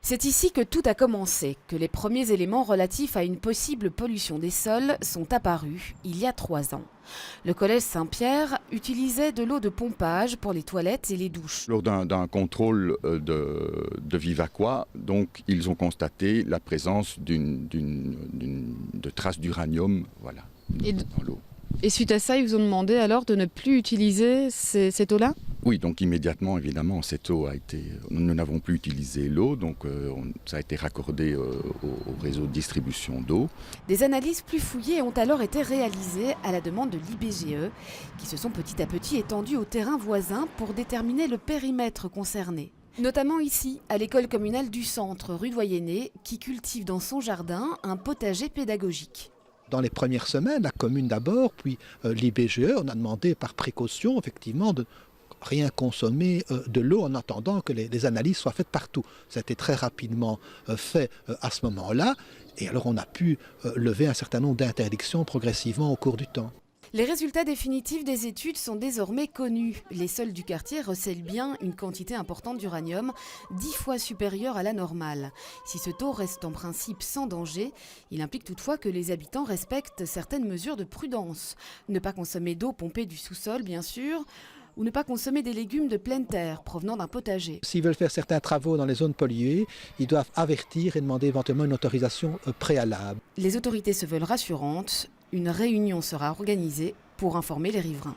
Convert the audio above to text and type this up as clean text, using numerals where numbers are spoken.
C'est ici que tout a commencé, que les premiers éléments relatifs à une possible pollution des sols sont apparus il y a 3 ans. Le collège Saint-Pierre utilisait de l'eau de pompage pour les toilettes et les douches. Lors d'un contrôle de Vivaquois, donc, ils ont constaté la présence de traces d'uranium dans l'eau. Et suite à ça, ils vous ont demandé alors de ne plus utiliser cette eau-là ? Oui, donc immédiatement, évidemment, cette eau nous n'avons plus utilisé l'eau, donc ça a été raccordé au réseau de distribution d'eau. Des analyses plus fouillées ont alors été réalisées à la demande de l'IBGE, qui se sont petit à petit étendues au terrain voisin pour déterminer le périmètre concerné. Notamment ici, à l'école communale du centre, rue Doyenné, qui cultive dans son jardin un potager pédagogique. Dans les premières semaines, la commune d'abord, puis l'IBGE, on a demandé par précaution, effectivement, de rien consommer de l'eau en attendant que les analyses soient faites partout. Ça a été très rapidement fait à ce moment-là, et alors on a pu lever un certain nombre d'interdictions progressivement au cours du temps. Les résultats définitifs des études sont désormais connus. Les sols du quartier recèlent bien une quantité importante d'uranium, 10 fois supérieure à la normale. Si ce taux reste en principe sans danger, il implique toutefois que les habitants respectent certaines mesures de prudence. Ne pas consommer d'eau pompée du sous-sol, bien sûr, ou ne pas consommer des légumes de pleine terre provenant d'un potager. S'ils veulent faire certains travaux dans les zones polluées, ils doivent avertir et demander éventuellement une autorisation préalable. Les autorités se veulent rassurantes. Une réunion sera organisée pour informer les riverains.